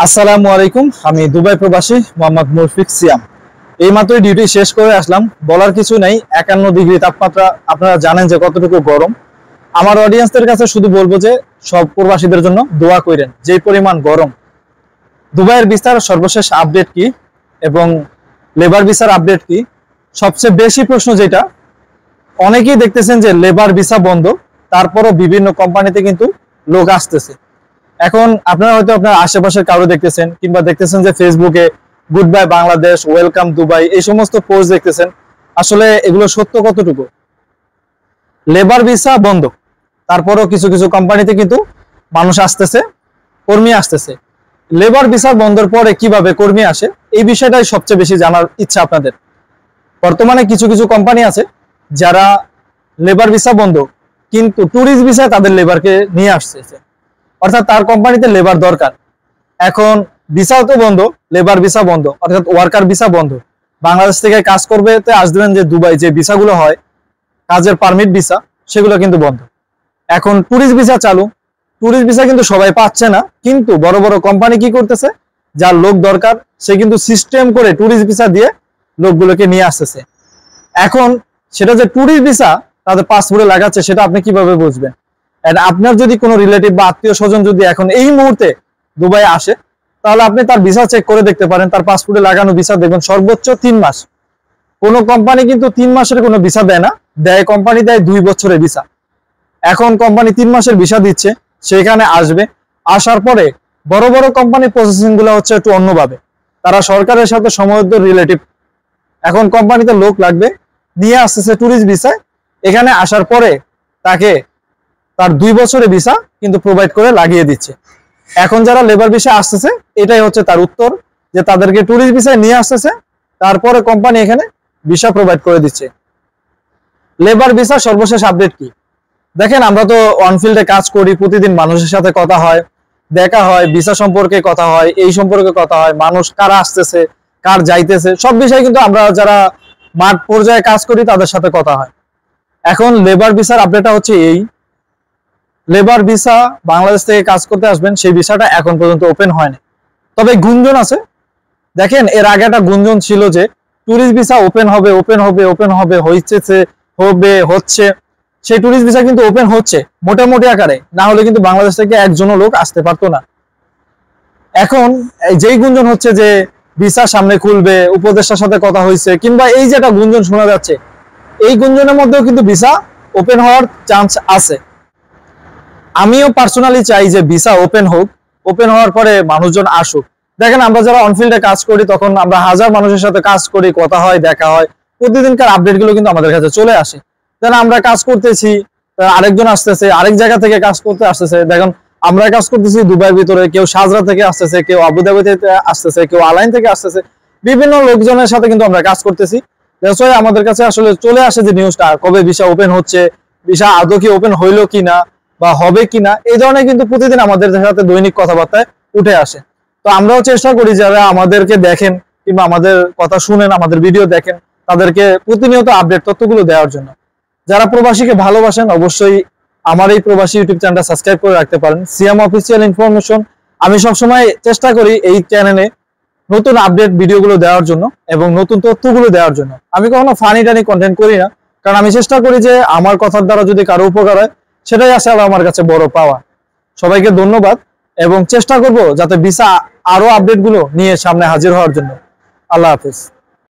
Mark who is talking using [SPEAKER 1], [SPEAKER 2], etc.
[SPEAKER 1] আসসালামু আলাইকুম। আমি দুবাই প্রবাসী মোহাম্মদ মুশফিক সিয়াম। এইমাত্র ডিউটি শেষ করে আসলাম। বলার কিছু নাই, 51 ডিগ্রি তাপমাত্রা। আপনারা জানেন যে কতটুকু গরম। আমার অডিয়েন্সদের কাছে শুধু বলবো যে সব প্রবাসীদের জন্য দোয়া করেন, যে পরিমাণ গরম। দুবাইয়ের ভিসার সর্বশেষ আপডেট কি এবং লেবার ভিসার আপডেট কি? সবচেয়ে বেশি প্রশ্ন যেটা, অনেকেই দেখতেছেন যে লেবার ভিসা বন্ধ, তারপরও বিভিন্ন কোম্পানিতে কিন্তু লোক আসতেছে। এখন আপনারা হয়তো আপনার আশেপাশের কারো দেখতেছেন, কিংবা দেখতেছেন যে ফেসবুকে good bye Bangladesh, welcome Dubai, এই সমস্ত পোস্ট দেখতেছেন। আসলে এগুলো সত্য কতটুকু? লেবার ভিসা বন্ধ, তারপরও কিছু কিছু কোম্পানিতে কিন্তু মানুষ আসতেছে, কর্মী আসতেছে। লেবার ভিসা বন্ধের পরে কিভাবে কর্মী আসে, এই বিষয়টাই সবচেয়ে বেশি জানার ইচ্ছা আপনাদের। বর্তমানে কিছু কিছু কোম্পানি আছে যারা লেবার ভিসা বন্ধ, কিন্তু ট্যুরিস্ট ভিসায় তাদের লেবারকে নিয়ে আসতেছে। অর্থাৎ তার কোম্পানিতে লেবার দরকার। এখন ভিসাও তো বন্ধ, লেবার ভিসা বন্ধ, অর্থাৎ ওয়ার্কার ভিসা বন্ধ। বাংলাদেশ থেকে কাজ করবে তো আসবেন যে দুবাই, যে ভিসাগুলো হয় কাজের পারমিট ভিসা, সেগুলো কিন্তু বন্ধ। এখন ট্যুরিস্ট ভিসা চালু। ট্যুরিস্ট ভিসা কিন্তু সবাই পাচ্ছে না, কিন্তু বড় বড় কোম্পানি কি করতেছে, যার লোক দরকার সে কিন্তু সিস্টেম করে ট্যুরিস্ট ভিসা দিয়ে লোকগুলোকে নিয়ে আসতেছে। এখন সেটা যে ট্যুরিস্ট ভিসা তাদের পাসপোর্টে লাগাচ্ছে, সেটা আপনি কিভাবে বুঝবেন? আপনার যদি কোনো রিলেটিভ বা আত্মীয় স্বজন যদি এখন এই মুহূর্তে দুবাই আসে, তাহলে আপনি তার ভিসা চেক করে দেখতে পারেন। তার পাসপোর্টে লাগানো ভিসা দেখবেন সর্বোচ্চ 3 মাস। কোনো কোম্পানি কিন্তু 3 মাসের কোনো ভিসা দেয় না, কোম্পানি দেয় 2 বছরের ভিসা। এখন কোম্পানি 3 মাসের ভিসা দিচ্ছে, সেখানে আসবে। আসার পরে বড় বড় কোম্পানি প্রসেসিং গুলো হচ্ছে একটু অন্যভাবে। তারা সরকারের সাথে সমৃদ্ধ রিলেটিভ। এখন কোম্পানিতে লোক লাগবে, নিয়ে আসতেছে ট্যুরিস্ট ভিসায়। এখানে আসার পরে তাকে তার 2 বছরের ভিসা কিন্তু প্রোভাইড করে লাগিয়ে দিচ্ছে। এখন যারা লেবার ভিসা আসতেছে, এটাই হচ্ছে তার উত্তর, যে তাদেরকে ট্যুরিস্ট ভিসায় নিয়ে আসতেছে, তারপরে কোম্পানি এখানে ভিসা প্রোভাইড করে দিচ্ছে। লেবার ভিসা সর্বশেষ আপডেট কি? দেখেন, আমরা তো অনফিল্ডে কাজ করি, প্রতিদিন মানুষের সাথে কথা হয়, দেখা হয়, ভিসা সম্পর্কে কথা হয়, এই সম্পর্কে কথা হয়, মানুষ কারা আসতেছে, কার যাইতেছে, সব বিষয়ে কিন্তু আমরা যারা মাঠ পর্যায়ে কাজ করি তাদের সাথে কথা হয়। এখন লেবার ভিসার আপডেটটা হচ্ছে এই, লেবার ভিসা বাংলাদেশ থেকে কাজ করতে আসবেন, সেই ভিসাটা এখন পর্যন্ত ওপেন হয়নি। তবে গুঞ্জন আছে। দেখেন, এর আগে একটা গুঞ্জন ছিল যে ট্যুরিস্ট ভিসা ওপেন হবে, ওপেন হবে, ওপেন হবে, হচ্ছে। সেই ট্যুরিস্ট ভিসা কিন্তু ওপেন হচ্ছে মোটামুটি আকারে, না হলে কিন্তু বাংলাদেশ থেকে একজনও লোক আসতে পারতো না। এখন যেই গুঞ্জন হচ্ছে যে ভিসা সামনে খুলবে, উপদেষ্টার সাথে কথা হয়েছে, কিংবা এই যে একটা গুঞ্জন শোনা যাচ্ছে, এই গুঞ্জনের মধ্যেও কিন্তু ভিসা ওপেন হওয়ার চান্স আছে। আমিও পার্সোনালি চাই যে ভিসা ওপেন হোক, ওপেন হওয়ার পরে মানুষজন আসুক। দেখেন, আমরা যারা অনফিল্ডে কাজ করি, তখন আমরা হাজার মানুষের সাথে কাজ করি, কথা হয়, দেখা হয়, প্রতিদিনকার আপডেট গুলো কিন্তু আমাদের কাছে চলে আসে। যেন আমরা কাজ করতেছি, আরেকজন আসতেছে আরেক জায়গা থেকে কাজ করতে আসতেছে। দেখুন, আমরা কাজ করতেছি দুবাইয়ের ভিতরে, কেউ শাহজারা থেকে আসতেছে, কেউ আবুধাবি থেকে আসতেছে, কেউ আলাইন থেকে আসতেছে, বিভিন্ন লোকজনের সাথে কিন্তু আমরা কাজ করতেছি। আমাদের কাছে আসলে চলে আসে যে নিউজটা, কবে ভিসা ওপেন হচ্ছে, ভিসা আদৌ কি ওপেন হইলো কিনা বা হবে কিনা, এই ধরনের কিন্তু প্রতিদিন আমাদের সাথে দৈনিক কথাবার্তায় উঠে আসে। তো আমরাও চেষ্টা করি যারা আমাদেরকে দেখেন কিংবা আমাদের কথা শুনেন, আমাদের ভিডিও দেখেন, তাদেরকে প্রতিনিয়ত আপডেট তথ্যগুলো দেওয়ার জন্য। যারা প্রবাসীকে ভালোবাসেন, অবশ্যই আমার এই প্রবাসী ইউটিউব চ্যানেলটা সাবস্ক্রাইব করে রাখতে পারেন, সিয়াম অফিসিয়াল ইনফরমেশন। আমি সবসময় চেষ্টা করি এই চ্যানেলে নতুন আপডেট ভিডিওগুলো দেওয়ার জন্য এবং নতুন তথ্যগুলো দেওয়ার জন্য। আমি কখনো ফানি টানি কন্টেন্ট করি না, কারণ আমি চেষ্টা করি যে আমার কথার দ্বারা যদি কারো উপকার হয়, সেটাই আসলে আমার কাছে বড় পাওয়া। সবাইকে ধন্যবাদ, এবং চেষ্টা করব যাতে ভিসা আরো আপডেট গুলো নিয়ে সামনে হাজির হওয়ার জন্য। আল্লাহ হাফেজ।